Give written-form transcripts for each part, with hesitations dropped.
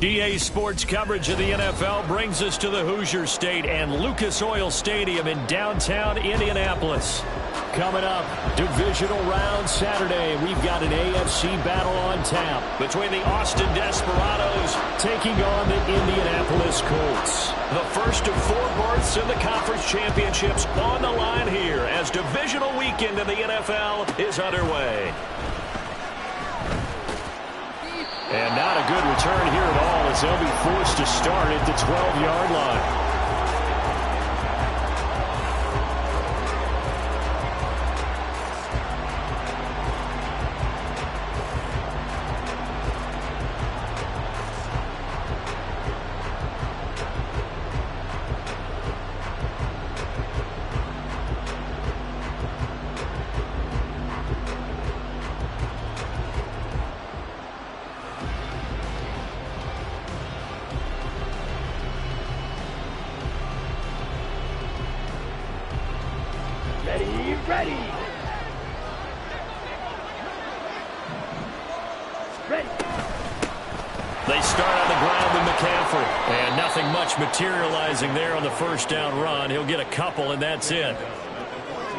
EA Sports coverage of the NFL brings us to the Hoosier State and Lucas Oil Stadium in downtown Indianapolis. Coming up, Divisional round Saturday. We've got an AFC battle on tap between the Austin Desperados taking on the Indianapolis Colts. The first of 4 berths in the conference championships on the line here as Divisional weekend in the NFL is underway. And not a good return here at all as they'll be forced to start at the 12-yard line. Ready. They start on the ground with McCaffrey. And nothing much materializing there on the first down run. He'll get a couple, and that's it.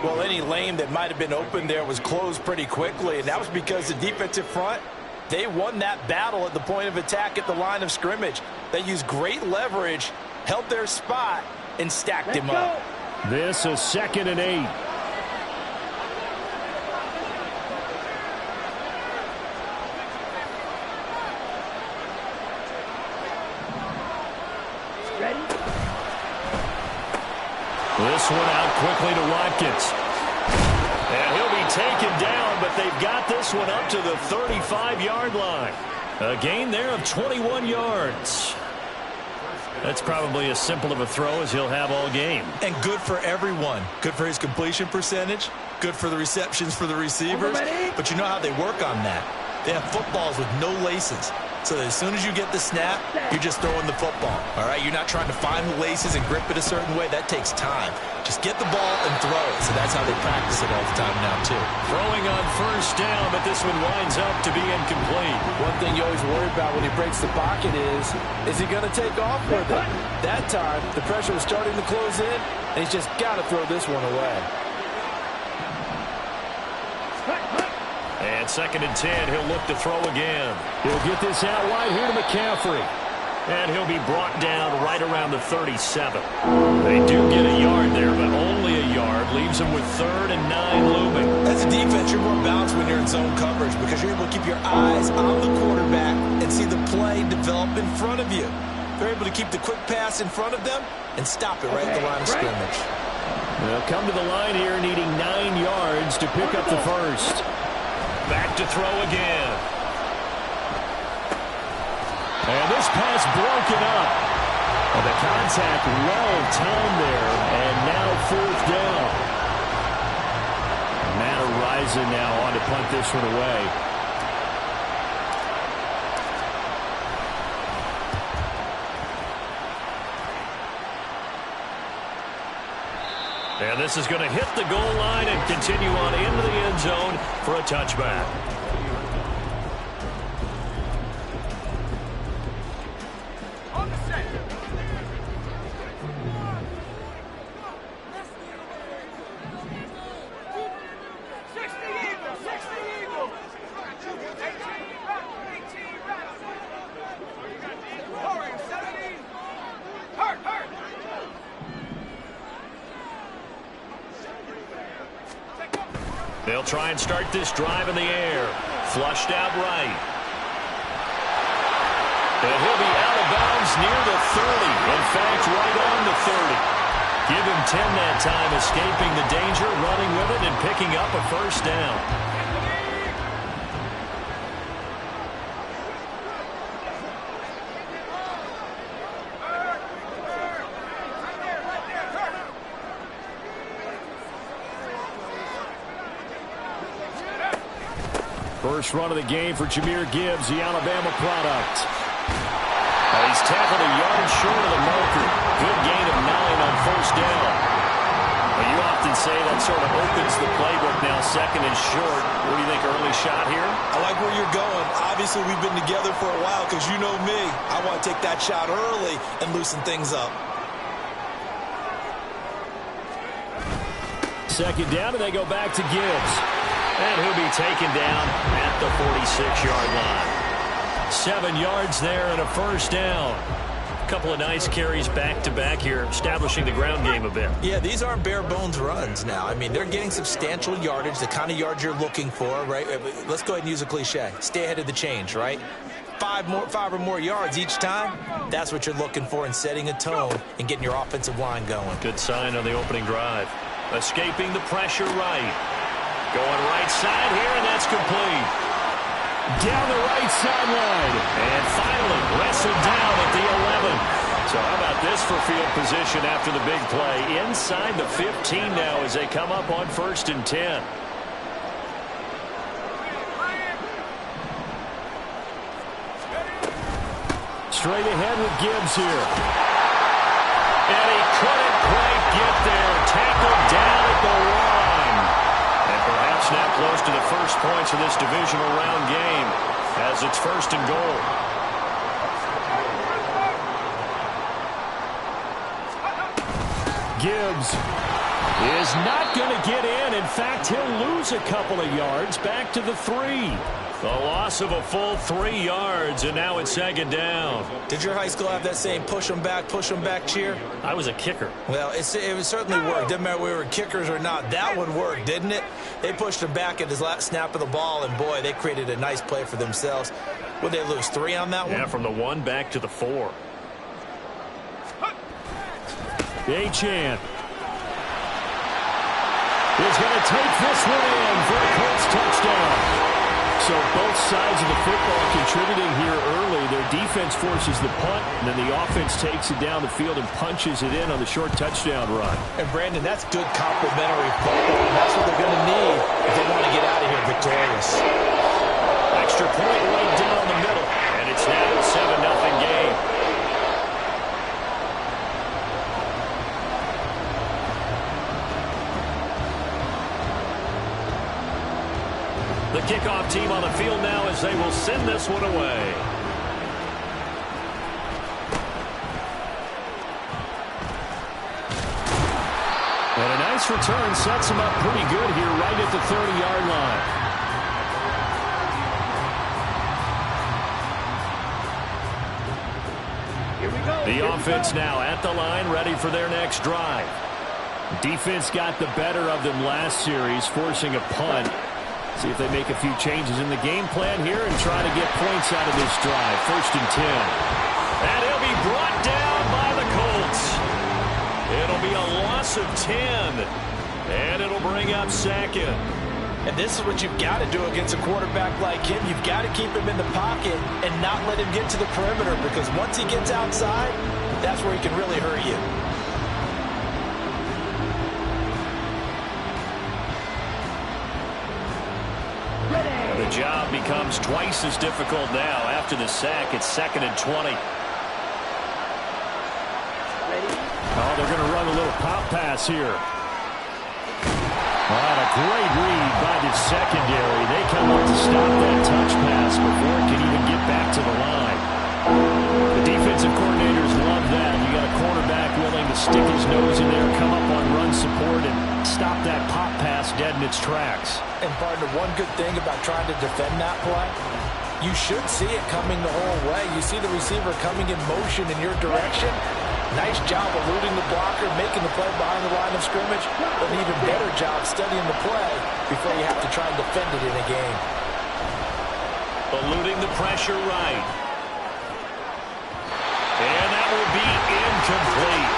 Well, any lane that might have been open there was closed pretty quickly, and that was because the defensive front, they won that battle at the point of attack at the line of scrimmage. They used great leverage, held their spot, and stacked him up. This is 2nd and 8. This one out quickly to Watkins. And he'll be taken down, but they've got this one up to the 35-yard line. A gain there of 21 yards. That's probably as simple of a throw as he'll have all game. And good for everyone. Good for his completion percentage. Good for the receptions for the receivers. But you know how they work on that. They have footballs with no laces. So that as soon as you get the snap, you're just throwing the football. All right, you're not trying to find the laces and grip it a certain way. That takes time. Just get the ball and throw it. So that's how they practice it all the time now, too. Throwing on first down, but this one winds up to be incomplete. One thing you always worry about when he breaks the pocket is he going to take off with it? That time, the pressure was starting to close in, and he's just got to throw this one away. And 2nd and 10, he'll look to throw again. He'll get this out wide here to McCaffrey. And he'll be brought down right around the 37. They do get a yard there, but only a yard. Leaves them with 3rd and 9 looming. As a defense, you're more balanced when you're in zone coverage because you're able to keep your eyes on the quarterback and see the play develop in front of you. They're able to keep the quick pass in front of them and stop it right at the line of scrimmage. They'll come to the line here needing 9 yards to pick up the first. Back to throw again. And this pass broken up. And the contact well timed there. And now 4th down. Matt Araiza now on to punt this one away. And this is going to hit the goal line and continue on into the end zone for a touchback. On the set. They'll try and start this drive in the air. Flushed out right. And he'll be out of bounds near the 30. In fact, right on the 30. Give him 10 that time, escaping the danger, running with it, and picking up a first down. First run of the game for Jahmyr Gibbs, the Alabama product. He's tackled a yard short of the marker. Good gain of 9 on first down. You often say that sort of opens the playbook now. Second and short. What do you think, early shot here? I like where you're going. Obviously, we've been together for a while because you know me. I want to take that shot early and loosen things up. Second down, and they go back to Gibbs. And he'll be taken down at the 46-yard line. 7 yards there and a first down. A couple of nice carries back-to-back here, establishing the ground game a bit. Yeah, these aren't bare-bones runs now. I mean, they're getting substantial yardage, the kind of yards you're looking for, right? Let's go ahead and use a cliche. Stay ahead of the change, right? 5 or more yards each time, that's what you're looking for in setting a tone and getting your offensive line going. Good sign on the opening drive. Escaping the pressure right. Going right side here, and that's complete. Down the right sideline. And finally wrestled down at the 11. So how about this for field position after the big play? Inside the 15 now as they come up on 1st and 10. Straight ahead with Gibbs here. And he couldn't quite get there. Tackled down at the 1. And perhaps now close to the first points of this divisional round game as it's 1st and goal. Gibbs is not going to get in. In fact, he'll lose a couple of yards back to the 3. The loss of a full 3 yards, and now it's 2nd down. Did your high school have that saying, push them back cheer? I was a kicker. Well, it certainly worked. Didn't matter if we were kickers or not. That one worked, didn't it? They pushed him back at his last snap of the ball, and boy, they created a nice play for themselves. Would they lose 3 on that one? Yeah, from the 1 back to the 4. Achane is going to take this one in for a Colts touchdown. So both sides of the football contributing here early. Their defense forces the punt, and then the offense takes it down the field and punches it in on the short touchdown run. And, Brandon, that's good complementary football. And that's what they're going to need if they want to get out of here victorious. Extra point right down the middle, and it's now a 7-0 game. The kickoff team on the field now as they will send this one away. And a nice return sets him up pretty good here right at the 30-yard line. Here we go. The offense now at the line, ready for their next drive. Defense got the better of them last series, forcing a punt. See if they make a few changes in the game plan here and try to get points out of this drive. 1st and 10. And he'll be brought down by the Colts. It'll be a loss of 10. And it'll bring up 2nd. And this is what you've got to do against a quarterback like him. You've got to keep him in the pocket and not let him get to the perimeter, because once he gets outside, that's where he can really hurt you. The job becomes twice as difficult now. After the sack, it's 2nd and 20. Oh, they're going to run a little pop pass here. And a great read by the secondary. They come up to stop that touch pass before it can even get back to the line. The defensive coordinators love that. You got a quarterback willing to stick his nose in there, come up on run support, and stop that pop pass dead in its tracks. And, partner, one good thing about trying to defend that play, you should see it coming the whole way. You see the receiver coming in motion in your direction. Nice job eluding the blocker, making the play behind the line of scrimmage, but an even better job studying the play before you have to try and defend it in a game. Eluding the pressure right. And that will be incomplete.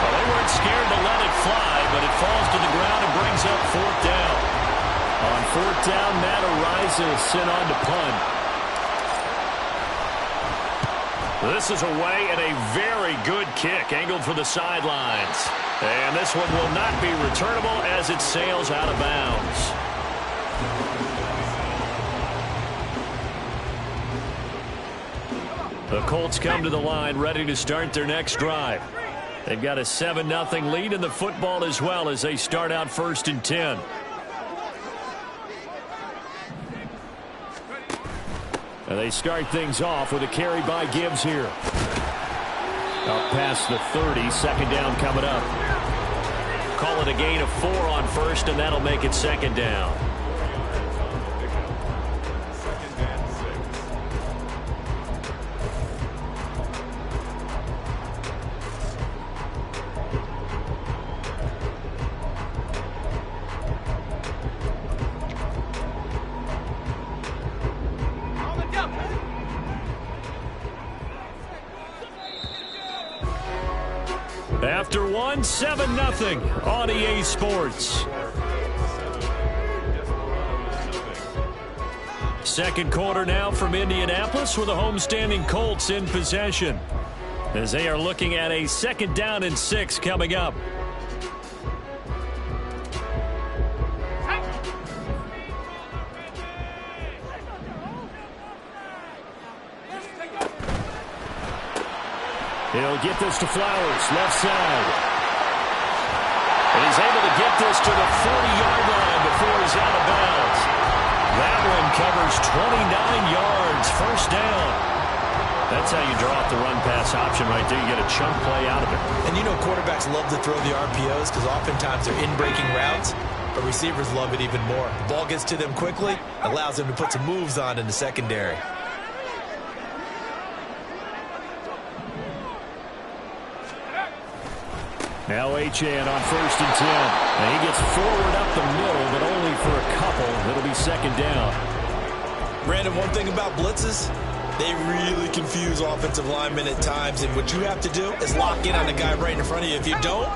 Well, they weren't scared to let it fly, but it falls to the ground and brings up 4th down. On 4th down, Matt Ariza is sent on to punt. This is away and a very good kick angled for the sidelines. And this one will not be returnable as it sails out of bounds. The Colts come to the line ready to start their next drive. They've got a 7-0 lead in the football as well as they start out 1st and 10. And they start things off with a carry by Gibbs here. Up past the 30, 2nd down coming up. Call it a gain of 4 on 1st, and that'll make it 2nd down. After 1, 7-0 on EA Sports. Second quarter now from Indianapolis with the homestanding Colts in possession as they are looking at a 2nd down and 6 coming up. He'll get this to Flowers, left side. And he's able to get this to the 40-yard line before he's out of bounds. That one covers 29 yards, 1st down. That's how you draw up the run-pass option right there. You get a chunk play out of it. And you know quarterbacks love to throw the RPOs because oftentimes they're in-breaking routes, but receivers love it even more. The ball gets to them quickly, allows them to put some moves on in the secondary. Now Achane on 1st and 10. And he gets forward up the middle, but only for a couple. It'll be 2nd down. Brandon, one thing about blitzes, they really confuse offensive linemen at times. And what you have to do is lock in on the guy right in front of you. If you don't,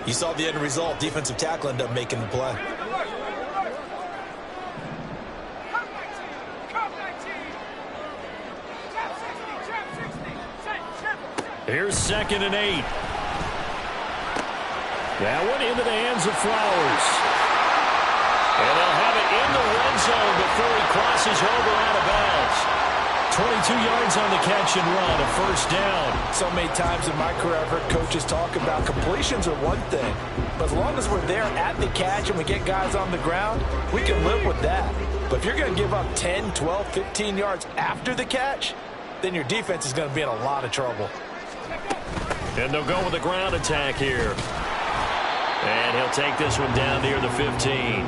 you saw the end result. Defensive tackle ended up making the play. Here's 2nd and 8. That one into the hands of Flowers. And they'll have it in the red zone before he crosses over out of bounds. 22 yards on the catch and run, a 1st down. So many times in my career I've heard coaches talk about completions are one thing, but as long as we're there at the catch and we get guys on the ground, we can live with that. But if you're going to give up 10, 12, 15 yards after the catch, then your defense is going to be in a lot of trouble. And they'll go with a ground attack here. And he'll take this one down near the 15.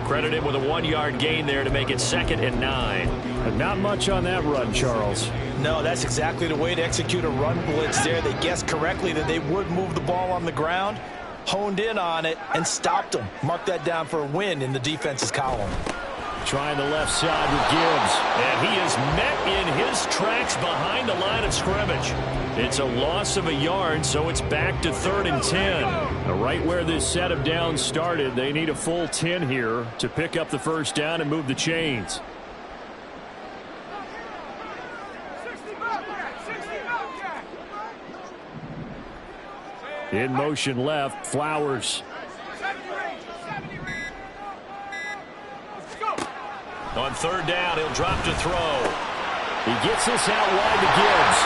Credit him with a 1-yard gain there to make it 2nd and 9. But not much on that run, Charles. No, that's exactly the way to execute a run blitz there. They guessed correctly that they would move the ball on the ground, honed in on it, and stopped them. Mark that down for a win in the defense's column. Trying the left side with Gibbs. And he is met in his tracks behind the line of scrimmage. It's a loss of a yard, so it's back to 3rd and 10. Right where this set of downs started, they need a full 10 here to pick up the 1st down and move the chains. In motion left, Flowers. On 3rd down, he'll drop to throw. He gets this out wide to Gibbs.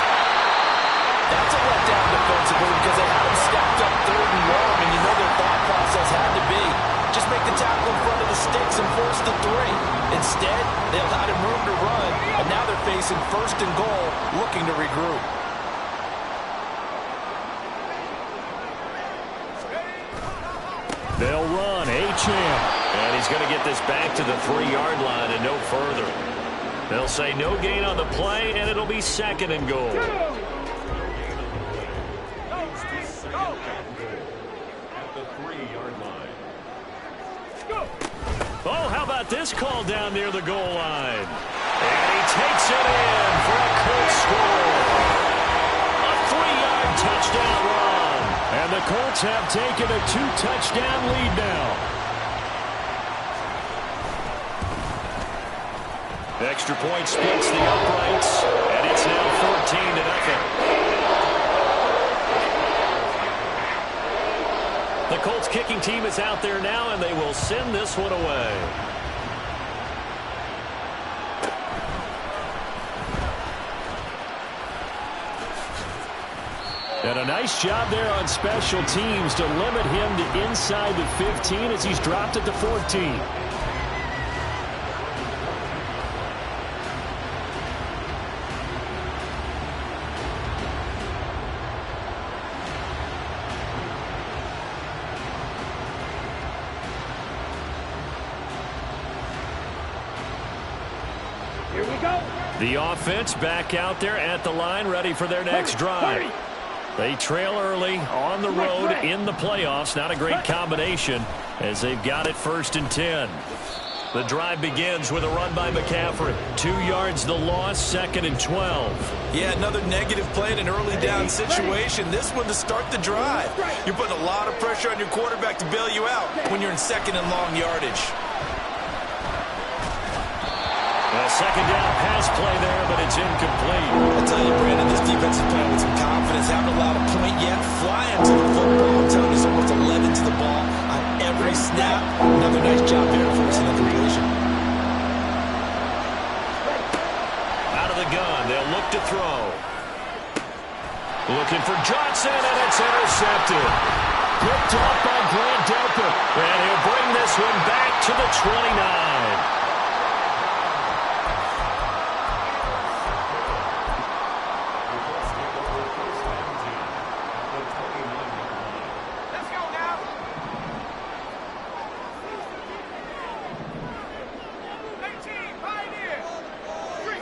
That's a letdown defensively because they had him stacked up 3rd and long, and you know their thought process had to be just make the tackle in front of the sticks and force the 3. Instead, they allowed him room to run, and now they're facing 1st and goal, looking to regroup. They'll run, Achane. And he's going to get this back to the 3-yard line and no further. They'll say no gain on the play, and it'll be 2nd and goal. Oh, how about this call down near the goal line? And he takes it in for a Colts score. A 3-yard touchdown run. And the Colts have taken a 2-touchdown lead now. Extra point splits the uprights, and it's now 14-0. The Colts kicking team is out there now, and they will send this one away. And a nice job there on special teams to limit him to inside the 15 as he's dropped it to 14. Here we go. The offense back out there at the line, ready for their next drive. They trail early on the road in the playoffs. Not a great combination as they've got it 1st and 10. The drive begins with a run by McCaffrey. 2 yards the loss, 2nd and 12. Yeah, another negative play in an early down situation. This one to start the drive. You're putting a lot of pressure on your quarterback to bail you out when you're in 2nd and long yardage. A 2nd down pass play there, but it's incomplete. I tell you, Brandon, this defense is playing with some confidence. Haven't allowed a point yet. Flying to the football. I'm telling you, it's almost 11 to the ball on every snap. Another nice job there for us in the completion. Out of the gun, they'll look to throw. Looking for Johnson, and it's intercepted. Picked off by Grant Delpit. And he'll bring this one back to the 29.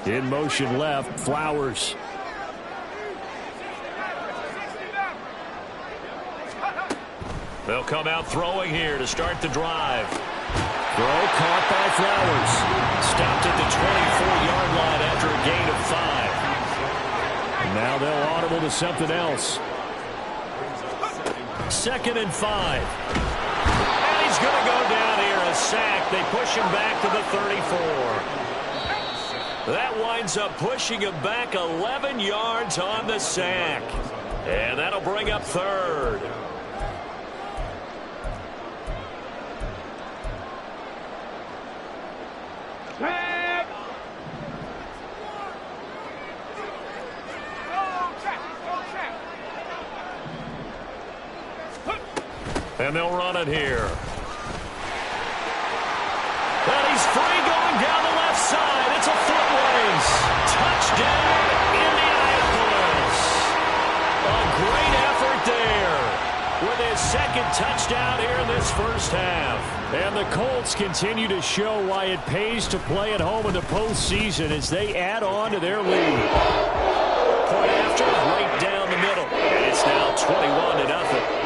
In motion left, Flowers. They'll come out throwing here to start the drive. Throw caught by Flowers. Stopped at the 24-yard line after a gain of 5. Now they'll audible to something else. 2nd and 5. And he's going to go down here, a sack. They push him back to the 34. That winds up pushing him back 11 yards on the sack. And that'll bring up 3rd. And they'll run it here. And he's free going down the left side. It's a foot race. Touchdown, Indianapolis. A great effort there with his 2nd touchdown here in this 1st half. And the Colts continue to show why it pays to play at home in the postseason as they add on to their lead. Point after, right down the middle. And it's now 21-0.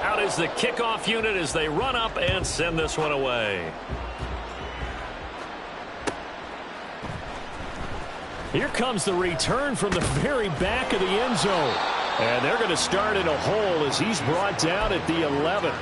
Out is the kickoff unit as they run up and send this one away. Here comes the return from the very back of the end zone. And they're going to start in a hole as he's brought down at the 11.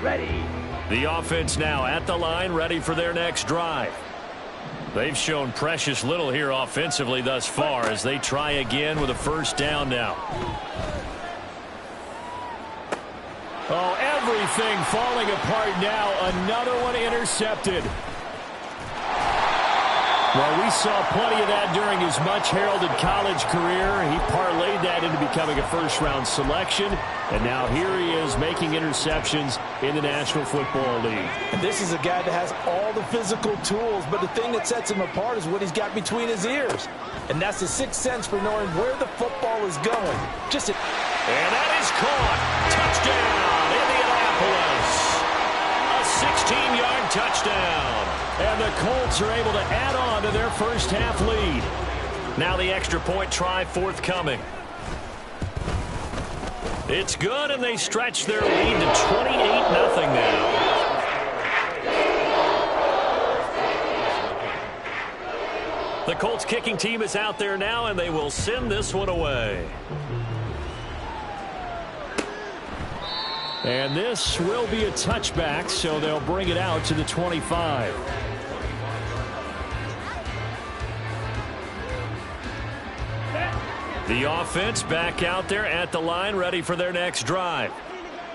Ready. The offense now at the line, ready for their next drive. They've shown precious little here offensively thus far as they try again with a 1st down now. Oh, everything falling apart now. Another one intercepted. Well, we saw plenty of that during his much-heralded college career. He parlayed that into becoming a first-round selection, and now here he is making interceptions in the National Football League. And this is a guy that has all the physical tools, but the thing that sets him apart is what he's got between his ears. And that's the 6th sense for knowing where the football is going. And that is caught. touchdown. And the Colts are able to add on to their first half lead. Now the extra point try forthcoming. It's good, and they stretch their lead to 28-0 now. The Colts kicking team is out there now, and they will send this one away. And this will be a touchback, so they'll bring it out to the 25. The offense back out there at the line, ready for their next drive.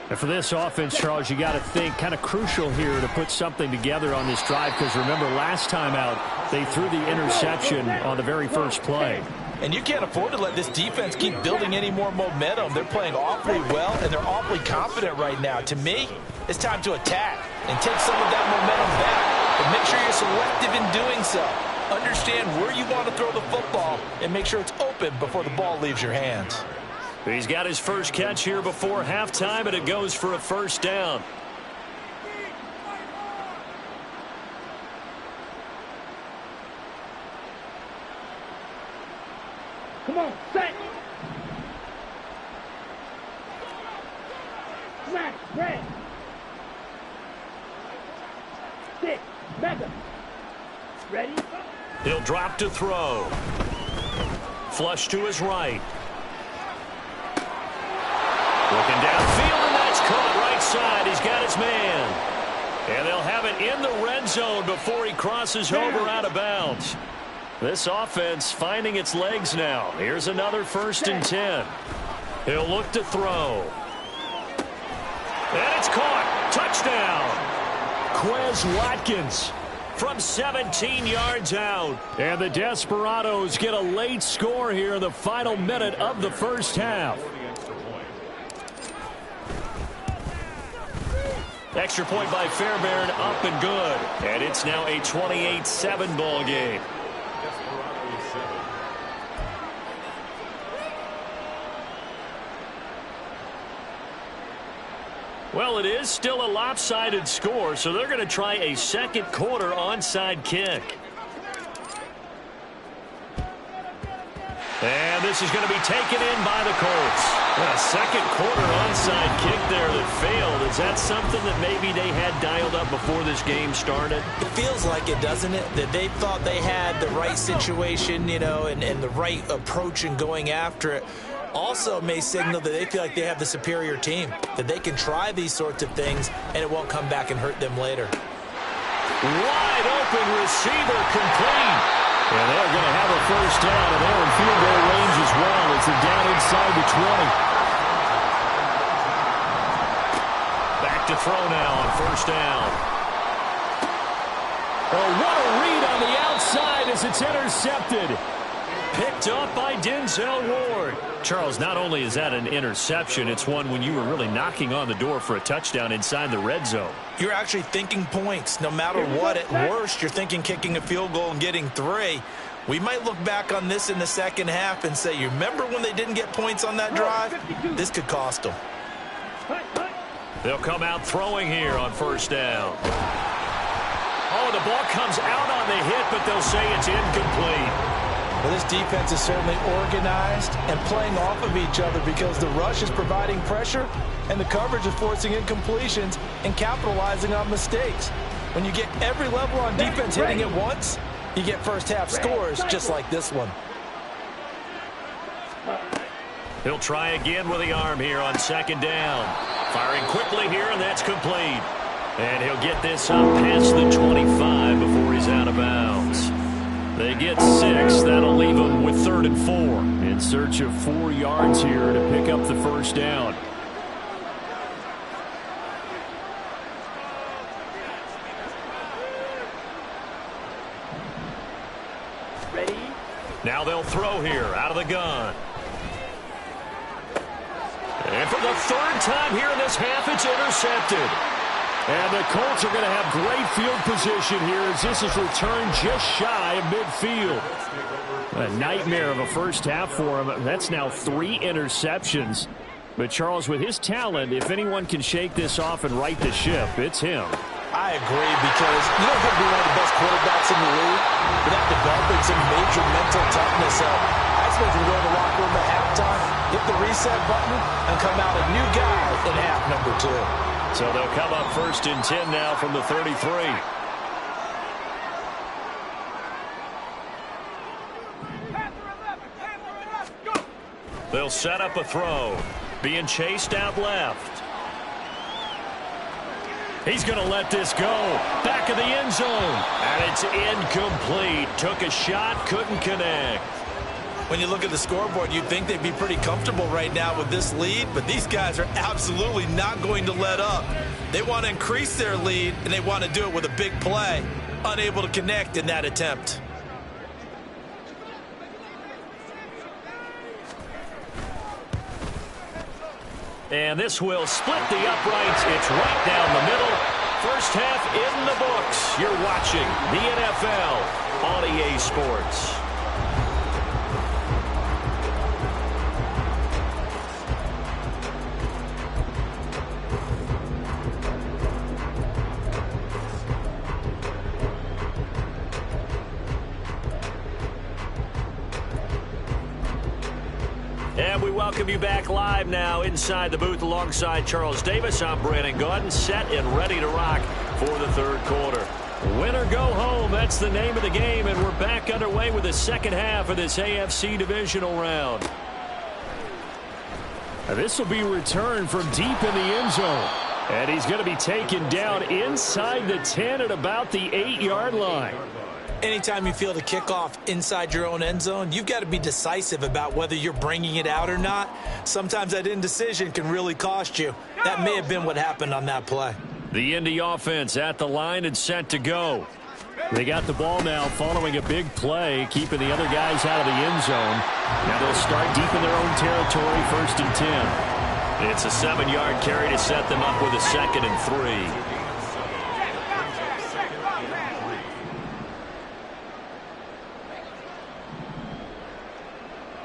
And for this offense, Charles, you got to think kind of crucial here to put something together on this drive, because remember last time out they threw the interception on the very first play. And you can't afford to let this defense keep building any more momentum. They're playing awfully well, and they're awfully confident right now. To me, it's time to attack and take some of that momentum back. But make sure you're selective in doing so. Understand where you want to throw the football and make sure it's open before the ball leaves your hands. He's got his first catch here before halftime, and it goes for a first down. Come on, set. Smash, red. Six, mega. Ready? He'll drop to throw. Flush to his right. Looking downfield, and that's caught right side. He's got his man. And they'll have it in the red zone before he crosses over out of bounds. This offense finding its legs now. Here's another 1st and 10. He'll look to throw. And it's caught. Touchdown. Quez Watkins from 17 yards out. And the Desperados get a late score here in the final minute of the first half. Extra point by Fairbairn, up and good. And it's now a 28-7 ball game. Well, it is still a lopsided score, so they're going to try a second quarter onside kick. And this is going to be taken in by the Colts. A second quarter onside kick there that failed. Is that something that maybe they had dialed up before this game started? It feels like it, doesn't it? That they thought they had the right situation, you know, and the right approach in going after it. Also may signal that they feel like they have the superior team, that they can try these sorts of things and it won't come back and hurt them later. Wide open receiver, complete. And they're going to have a first down, and they're in field goal range as well as they're down inside the 20. Back to throw now on first down. Oh, what a read on the outside as it's intercepted. Picked up by Denzel Ward. Charles, not only is that an interception, it's one when you were really knocking on the door for a touchdown inside the red zone. You're actually thinking points. No matter what, at worst, you're thinking kicking a field goal and getting 3. We might look back on this in the second half and say, you remember when they didn't get points on that drive? This could cost them. They'll come out throwing here on first down. Oh, the ball comes out on the hit, but they'll say it's incomplete. Well, this defense is certainly organized and playing off of each other because the rush is providing pressure and the coverage is forcing incompletions and capitalizing on mistakes. When you get every level on defense hitting at once, you get first half scores just like this one. He'll try again with the arm here on second down. Firing quickly here, and that's complete. And he'll get this up past the 25 before he's out of bounds. They get 6. That'll leave them with 3rd and 4. In search of 4 yards here to pick up the first down. Ready? Now they'll throw here out of the gun. And for the 3rd time here in this half, it's intercepted. And the Colts are going to have great field position here as this is returned just shy of midfield. A nightmare of a first half for him. That's now 3 interceptions. But Charles, with his talent, if anyone can shake this off and right the ship, it's him. I agree, because you don't have to be one of the best quarterbacks in the league without developing some major mental toughness. So I expect him to go in the locker room at halftime, hit the reset button, and come out a new guy in half number 2. So they'll come up 1st and 10 now from the 33. They'll set up a throw. Being chased out left. He's going to let this go. Back of the end zone. And it's incomplete. Took a shot, couldn't connect. When you look at the scoreboard, you'd think they'd be pretty comfortable right now with this lead, but these guys are absolutely not going to let up. They want to increase their lead, and they want to do it with a big play. Unable to connect in that attempt. And this will split the uprights. It's right down the middle. First half in the books. You're watching the NFL on EA Sports. And we welcome you back live now inside the booth alongside Charles Davis. I'm Brandon Gaudin, set and ready to rock for the third quarter. Win or go home, that's the name of the game, and we're back underway with the second half of this AFC Divisional round. Now this will be returned from deep in the end zone, and he's going to be taken down inside the 10 at about the 8-yard line. Anytime you feel the kickoff inside your own end zone, you've got to be decisive about whether you're bringing it out or not. Sometimes that indecision can really cost you. That may have been what happened on that play. The Indy offense at the line and set to go. They got the ball now following a big play, keeping the other guys out of the end zone. Now they'll start deep in their own territory, 1st and 10. It's a 7-yard carry to set them up with a 2nd and 3.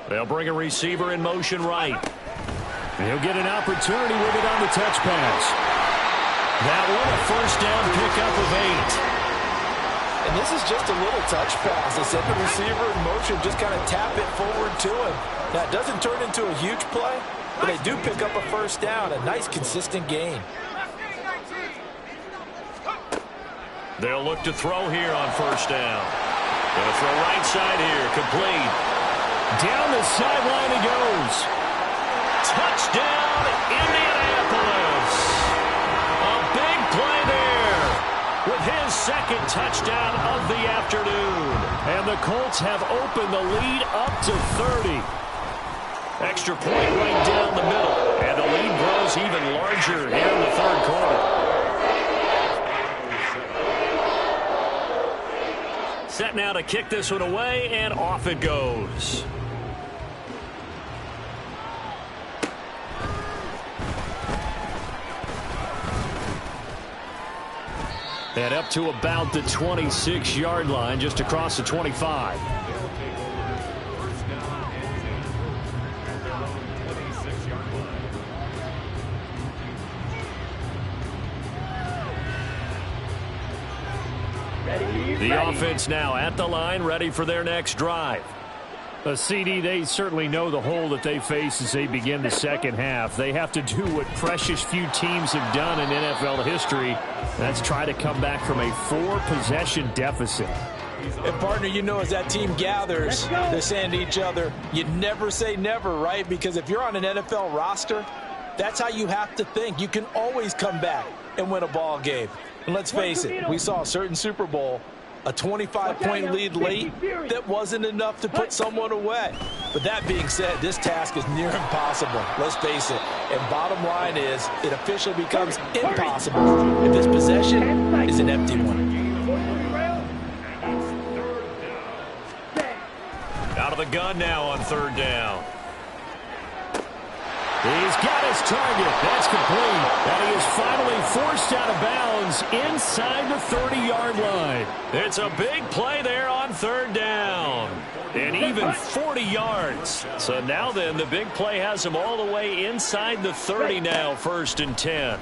They'll bring a receiver in motion right. He'll get an opportunity with it on the touch pass. That one, a first down pickup of 8. And this is just a little touch pass. They set the receiver in motion, just kind of tap it forward to him. That doesn't turn into a huge play, but they do pick up a first down, a nice consistent gain. They'll look to throw here on first down. Going to throw right side here, complete. Down the sideline he goes. Touchdown, Indianapolis. A big play there with his 2nd touchdown of the afternoon. And the Colts have opened the lead up to 30. Extra point right down the middle. And the lead grows even larger here in the third quarter. Set now to kick this one away, and off it goes. And up to about the 26-yard line, just across the 25. The offense now at the line, ready for their next drive. CD, they certainly know the hole that they face as they begin the second half. They have to do what precious few teams have done in NFL history. That's try to come back from a 4-possession deficit. And, partner, you know, as that team gathers, they're saying to each other, you never say never, right? Because if you're on an NFL roster, that's how you have to think. You can always come back and win a ball game. And let's face it, we saw a certain Super Bowl, a 25-point lead late that wasn't enough to put someone away. But that being said, this task is near impossible. Let's face it. And bottom line is, it officially becomes impossible if this possession is an empty one. Out of the gun now on third down. He's got his target. That's complete. And he is finally forced out of bounds inside the 30-yard line. It's a big play there on third down. And even 40 yards. So now then, the big play has him all the way inside the 30 now, 1st and 10.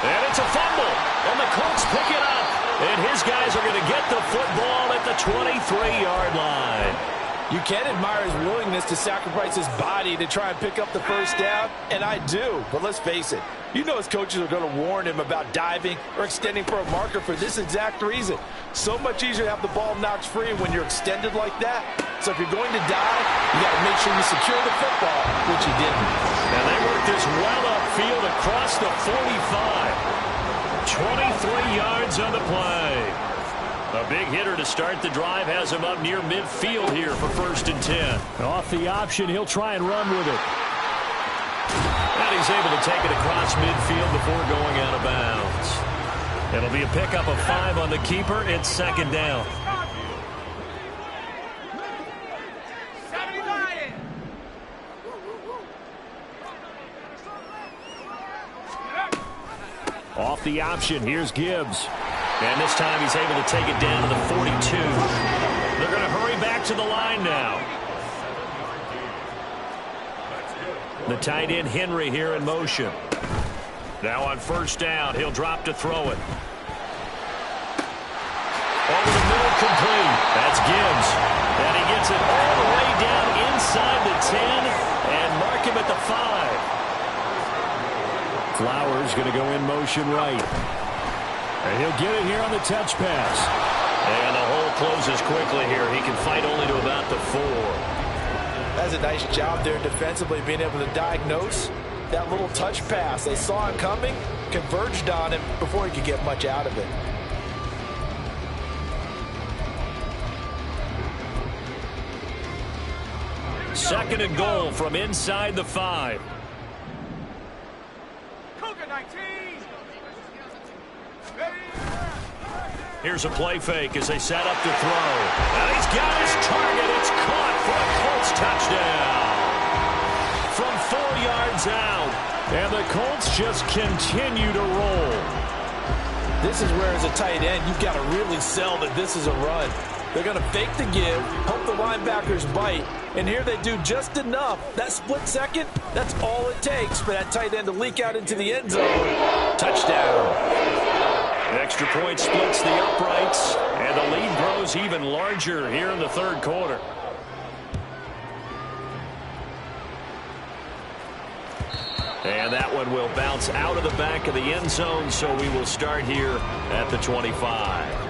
And it's a fumble. And the Colts pick it up. And his guys are going to get the football at the 23-yard line. You can admire his willingness to sacrifice his body to try and pick up the first down, and I do. But let's face it, you know his coaches are going to warn him about diving or extending for a marker for this exact reason. So much easier to have the ball knocked free when you're extended like that. So if you're going to dive, you got to make sure you secure the football, which he didn't. And they work this well upfield across the 45. 23 yards on the play. A big hitter to start the drive has him up near midfield here for 1st and 10. Off the option, he'll try and run with it. And he's able to take it across midfield before going out of bounds. It'll be a pickup of 5 on the keeper. It's 2nd down. Off the option, here's Gibbs. And this time he's able to take it down to the 42. They're going to hurry back to the line now. The tight end Henry here in motion. Now on 1st down, he'll drop to throw it. Over the middle, complete. That's Gibbs. And he gets it all the way down inside the 10 and mark him at the 5. Flowers going to go in motion right. And he'll get it here on the touch pass. And the hole closes quickly here. He can fight only to about the 4. That's a nice job there defensively, being able to diagnose that little touch pass. They saw it coming, converged on him before he could get much out of it. Second and goal from inside the 5. Here's a play fake as they set up to throw. And he's got his target. It's caught for a Colts touchdown. From 4 yards out. And the Colts just continue to roll. This is where, as a tight end, you've got to really sell that this is a run. They're going to fake the give, hope the linebackers bite, and here they do just enough. That split second, that's all it takes for that tight end to leak out into the end zone. Touchdown. Extra point splits the uprights, and the lead grows even larger here in the 3rd quarter. And that one will bounce out of the back of the end zone, so we will start here at the 25.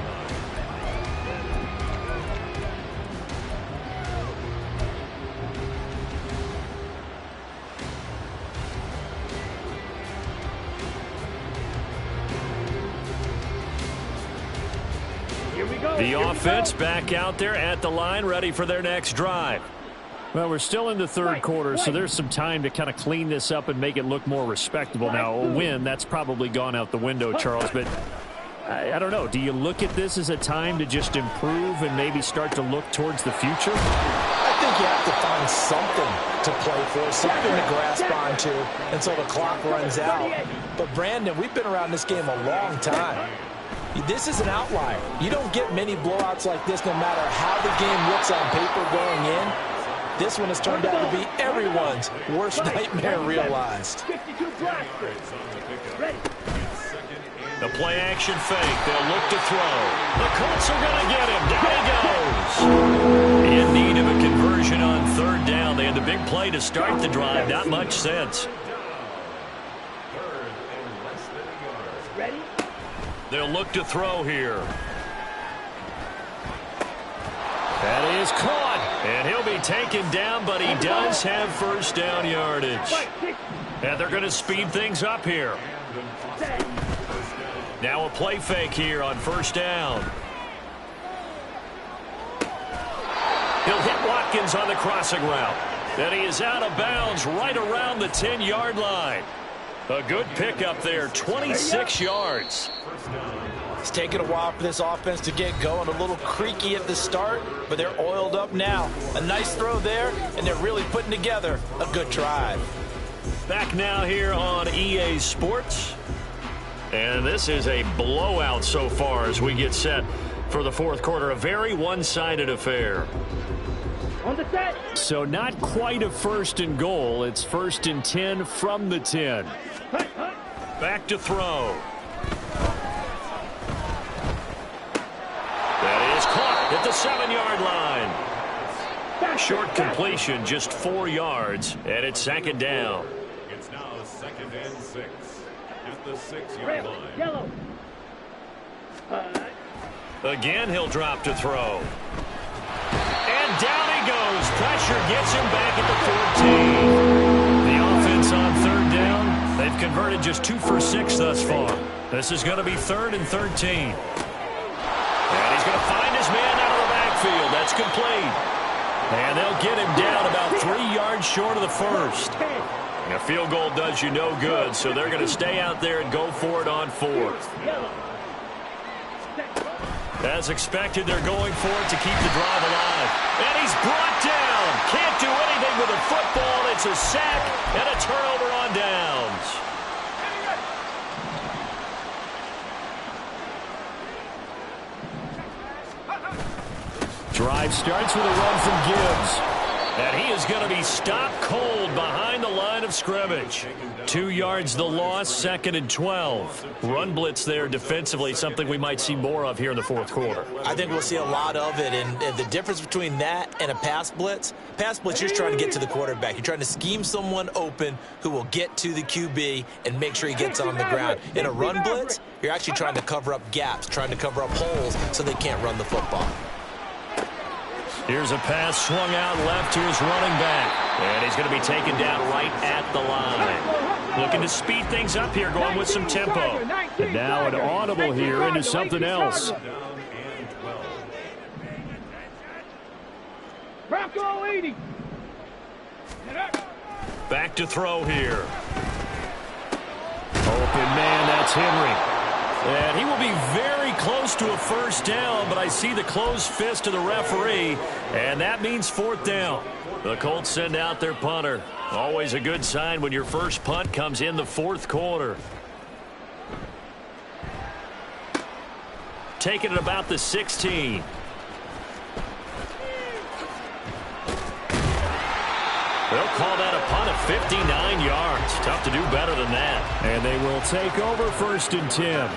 The offense back out there at the line, ready for their next drive. Well, we're still in the 3rd quarter, so there's some time to kind of clean this up and make it look more respectable. Now, a win, that's probably gone out the window, Charles, but I don't know. Do you look at this as a time to just improve and maybe start to look towards the future? I think you have to find something to play for, something to grasp onto until the clock runs out. But, Brandon, we've been around this game a long time. This is an outlier. You don't get many blowouts like this no matter how the game looks on paper going in. This one has turned out to be everyone's worst nightmare realized. The play action fake. They'll look to throw. The Colts are going to get him. Down he goes. In need of a conversion on 3rd down. They had the big play to start the drive. Not much sense. Ready? They'll look to throw here. That is caught. And he'll be taken down, but he does have 1st down yardage. And they're going to speed things up here. Now a play fake here on 1st down. He'll hit Watkins on the crossing route. And he is out of bounds right around the 10-yard line. A good pickup there, 26 yards. It's taken a while for this offense to get going. A little creaky at the start, but they're oiled up now. A nice throw there, and they're really putting together a good drive. Back now here on EA Sports. And this is a blowout so far as we get set for the 4th quarter. A very one-sided affair. On the set. So not quite a 1st and goal. It's 1st and 10 from the 10. Back to throw. That is caught at the 7-yard line. Short completion, just 4 yards, and it's second down. It's now 2nd and 6 at the 6-yard line. Yellow. Again, he'll drop to throw. And down he goes. Pressure gets him back at the 14. The offense on 3rd down. They've converted just 2 for 6 thus far. This is going to be 3rd and 13. And he's going to find his man out of the backfield. That's complete. And they'll get him down about 3 yards short of the first. A field goal does you no good, so they're going to stay out there and go for it on 4th. As expected, they're going for it to keep the drive alive. And he's brought down. Can't do anything with a football. It's a sack and a turnover on downs. Drive starts with a run from Gibbs. And he is going to be stopped cold behind the line of scrimmage. 2 yards the loss, 2nd and 12. Run blitz there defensively, something we might see more of here in the 4th quarter. I think we'll see a lot of it, and the difference between that and a pass blitz, you're just trying to get to the quarterback. You're trying to scheme someone open who will get to the QB and make sure he gets on the ground. In a run blitz, you're actually trying to cover up gaps, trying to cover up holes so they can't run the football. Here's a pass swung out left to his running back. And he's going to be taken down right at the line. Looking to speed things up here, going with some tempo. And now an audible here into something else. Bronco 80. Back to throw here. Open man, that's Henry. And he will be very close to a first down, but I see the closed fist of the referee, and that means 4th down. The Colts send out their punter. Always a good sign when your first punt comes in the 4th quarter. Taking it about the 16. They'll call that a punt of 59 yards. Tough to do better than that. And they will take over 1st and 10.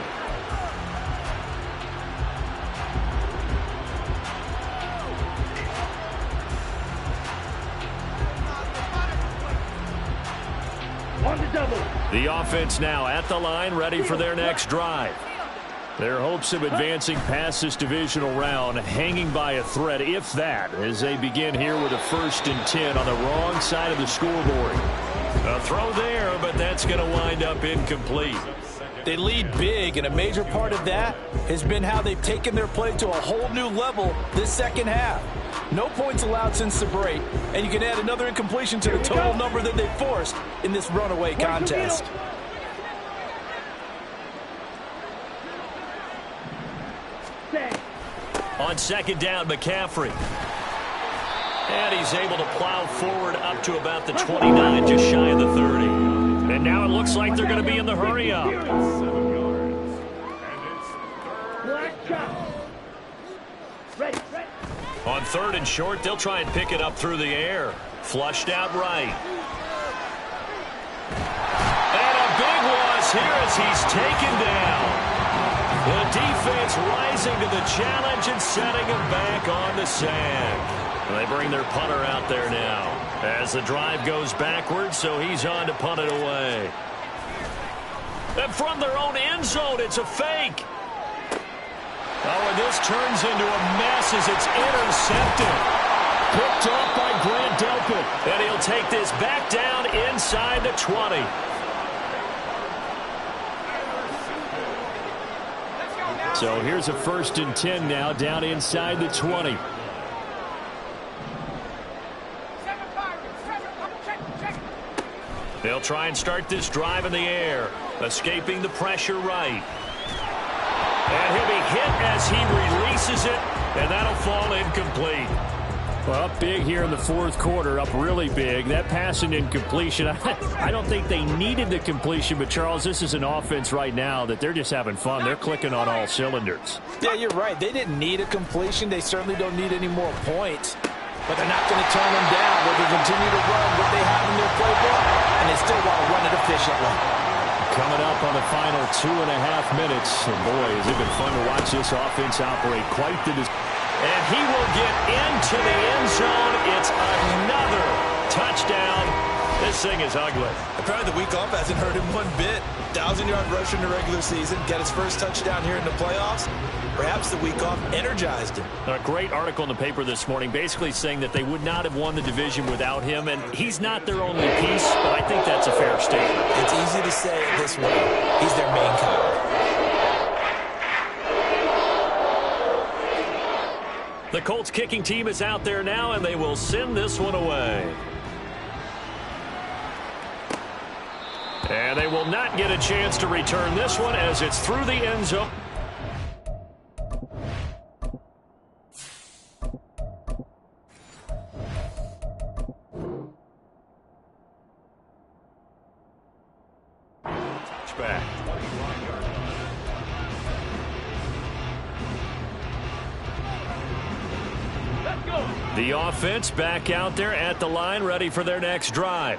On the double. The offense now at the line, ready for their next drive. Their hopes of advancing past this divisional round hanging by a thread, if that, as they begin here with a 1st and 10 on the wrong side of the scoreboard. A throw there, but that's going to wind up incomplete. They lead big, and a major part of that has been how they've taken their play to a whole new level this second half. No points allowed since the break, and you can add another incompletion to the total number that they've forced in this runaway contest. On 2nd down, McCaffrey. And he's able to plow forward up to about the 29, just shy of the 30. And now it looks like they're going to be in the hurry-up. On 3rd and short, they'll try and pick it up through the air. Flushed out right. And a big loss here as he's taken down. The defense rising to the challenge and setting him back on the sand. They bring their punter out there now as the drive goes backwards, so he's on to punt it away. And from their own end zone, it's a fake. Oh, and this turns into a mess as it's intercepted. Picked up by Grant Delpit. And he'll take this back down inside the 20. So here's a 1st and 10 now down inside the 20. They'll try and start this drive in the air, escaping the pressure right. And he'll be hit as he releases it, and that'll fall incomplete. Well, up big here in the 4th quarter, up really big. That pass and incompletion, I don't think they needed the completion, but Charles, this is an offense right now that they're just having fun. They're clicking on all cylinders. Yeah, you're right. They didn't need a completion. They certainly don't need any more points. But they're not going to turn them down. They can continue to run what they have in their playbook, and they still want to run it efficiently. Coming up on the final 2.5 minutes. And boy, has it been fun to watch this offense operate quite the and he will get into the end zone. It's another touchdown. This thing is ugly. Apparently the week off hasn't hurt him one bit. 1,000-yard rusher in the regular season. Get his first touchdown here in the playoffs. Perhaps the week off energized him. A great article in the paper this morning basically saying that they would not have won the division without him. And he's not their only piece, but I think that's a fair statement. It's easy to say it this way. He's their main cog. The Colts kicking team is out there now, and they will send this one away. And they will not get a chance to return this one as it's through the end zone. Touchback. The offense back out there at the line, ready for their next drive.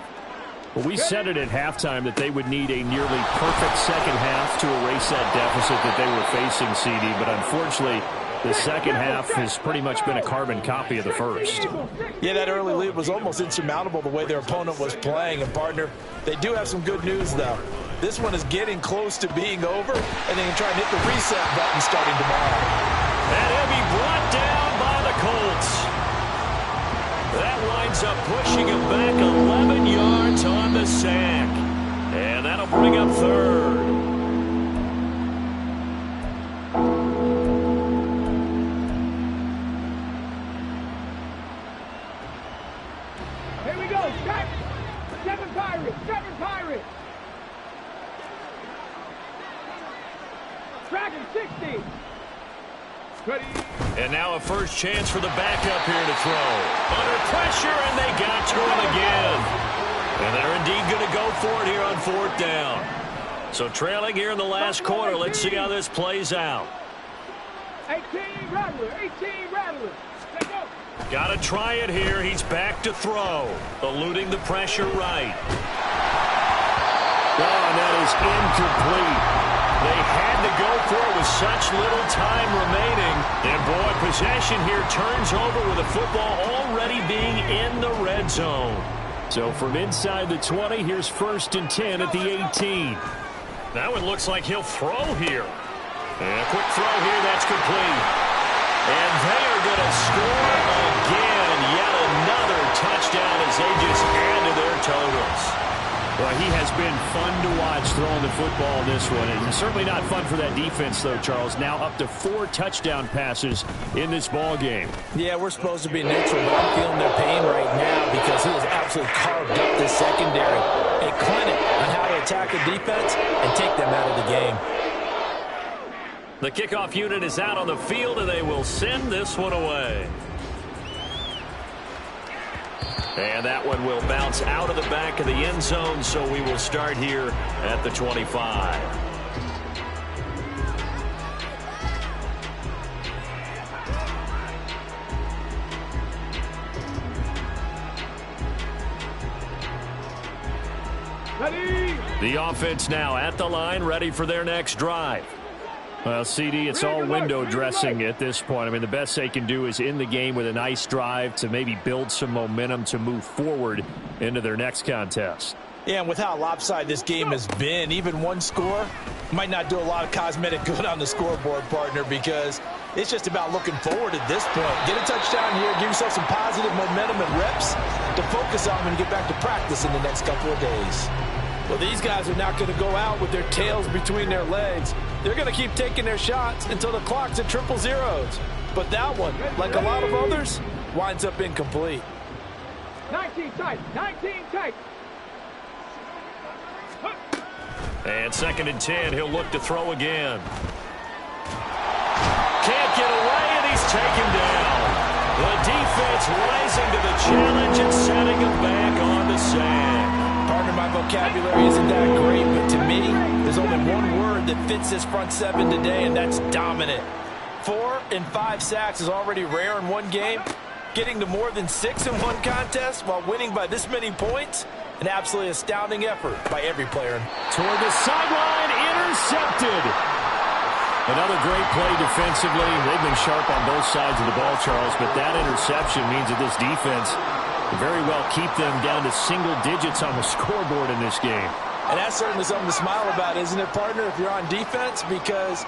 Well, we said it at halftime that they would need a nearly perfect second half to erase that deficit that they were facing, CD. But unfortunately, the second half has pretty much been a carbon copy of the first. Yeah, that early lead was almost insurmountable the way their opponent was playing. And, partner, they do have some good news, though. This one is getting close to being over, and they can try and hit the reset button starting tomorrow. And he'll be brought down by the Colts. That winds up pushing him back 11 yards on the sack. And that'll bring up third. Here we go. Seven Pirates. Seven Pirates. Dragon 60. Ready. And now a first chance for the backup here to throw. Under pressure, and they got to him again. And they're indeed going to go for it here on fourth down. So trailing here in the last quarter. Let's see how this plays out. 18 Rattler. 18 Rattler. Let's go. Got to try it here. He's back to throw. Eluding the pressure right. Oh, and that is incomplete. They had to go for it with such little time remaining. And, boy, possession here turns over with the football already being in the red zone. So from inside the 20, here's 1st and 10 at the 18. Now it looks like he'll throw here. And a quick throw here, that's complete. And they are going to score again. Yet another touchdown as they just add to their totals. Well, he has been fun to watch throwing the football in this one. And certainly not fun for that defense, though, Charles. Now up to 4 touchdown passes in this ball game. Yeah, we're supposed to be neutral, but I'm feeling their pain right now because he has absolutely carved up this secondary. A clinic on how to attack a defense and take them out of the game. The kickoff unit is out on the field, and they will send this one away. And that one will bounce out of the back of the end zone, so we will start here at the 25. Ready. The offense now at the line, ready for their next drive. Well, CD, it's all window dressing at this point. I mean, the best they can do is in the game with a nice drive to maybe build some momentum to move forward into their next contest. Yeah, and with how lopsided this game has been, even one score might not do a lot of cosmetic good on the scoreboard, partner, because it's just about looking forward at this point. Get a touchdown here, give yourself some positive momentum and reps to focus on when you get back to practice in the next couple of days. Well, these guys are not going to go out with their tails between their legs. They're going to keep taking their shots until the clock's at 000. But that one, like a lot of others, winds up incomplete. 19 tight. 19 tight. And 2nd and 10, he'll look to throw again. Can't get away, and he's taken down. The defense rising to the challenge and setting him back on the sand. Partner, my vocabulary isn't that great, but to me, there's only one word that fits this front seven today, and that's dominant. 4 and 5 sacks is already rare in one game. Getting to more than 6 in one contest while winning by this many points, An absolutely astounding effort by every player. Toward the sideline, intercepted. Another great play defensively. They've been sharp on both sides of the ball, Charles, but that interception means that this defense will very well keep them down to single digits on the scoreboard in this game. And that's certainly something to smile about, isn't it, partner, if you're on defense? Because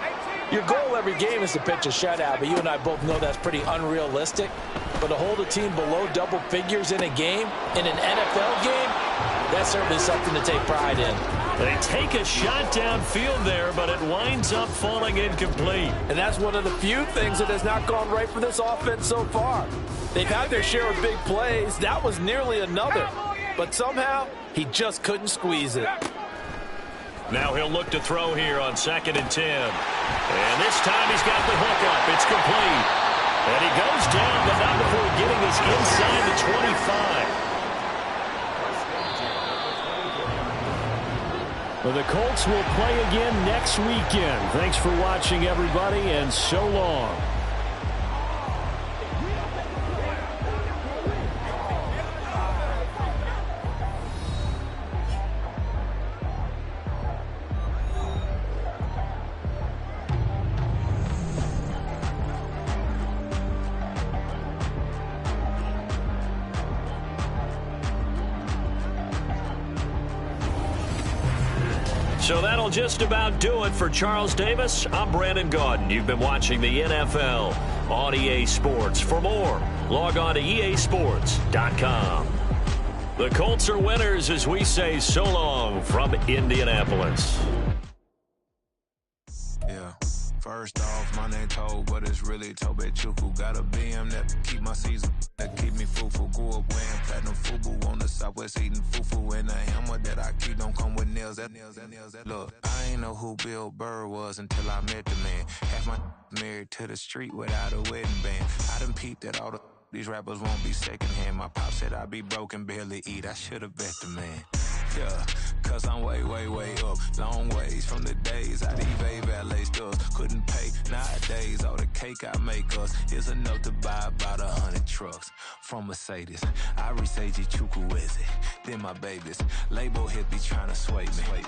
your goal every game is to pitch a shutout, but you and I both know that's pretty unrealistic. But to hold a team below double figures in a game, in an NFL game, that's certainly something to take pride in. They take a shot downfield there, but it winds up falling incomplete. And that's one of the few things that has not gone right for this offense so far. They've had their share of big plays. That was nearly another. But somehow, he just couldn't squeeze it. Now he'll look to throw here on 2nd and 10. And this time he's got the hook up. It's complete. And he goes down, but not before getting us inside the 25. Well, the Colts will play again next weekend. Thanks for watching, everybody, and so long. So that'll just about do it for Charles Davis. I'm Brandon Gaudin. You've been watching the NFL on EA Sports. For more, log on to easports.com. The Colts are winners as we say so long from Indianapolis. Yeah. First off, my name Toad, but it's really Tobe Chuku. Got a BM that keep my season, that keep me fufu. Grew up wearing platinum fubu on the Southwest eating fufu. And the hammer that I keep don't come with nails. Look, I ain't know who Bill Burr was until I met the man. Half my married to the street without a wedding band. I done peeped at all these rappers won't be secondhand. My pop said I'd be broke and barely eat. I should've bet the man. Yeah, cause I'm way up. Long ways from the days I eBay valet stores. Couldn't pay nowadays. All the cake I make us is enough to buy about 100 trucks. From Mercedes, I resage Chukwueze. Then my babies, label hit be trying to sway me.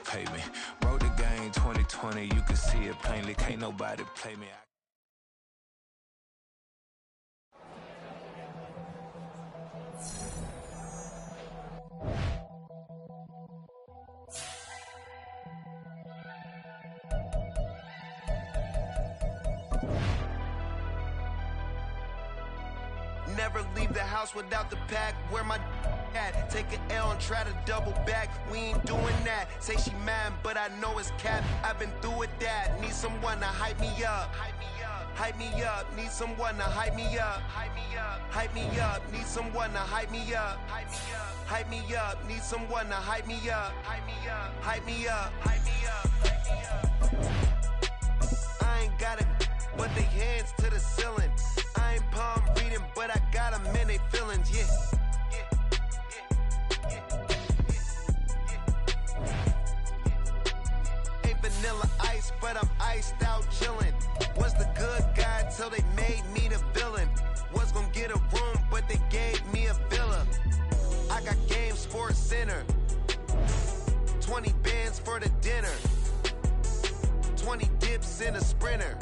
Pay me. Wrote the game 2020, you can see it plainly. Can't nobody play me. Never leave the house without the pack. Where my at? Take an L and try to double back. We ain't doing that. Say she mad, but I know it's cap. I've been through with that. Need someone to hype me up. Hype me up. Need someone to hype me up. Hype me up. Need someone to hype me up. Hype me up. Need someone to hype me up. Hype me up. I ain't got it, but they hands to the ceiling. I ain't palm reading, but I got them in they feelings, yeah. Ain't vanilla ice, but I'm iced out chillin'. Was the good guy till they made me the villain. Was gonna get a room, but they gave me a villa. I got Game Sports Center. 20 bands for the dinner. 20 dips in a Sprinter.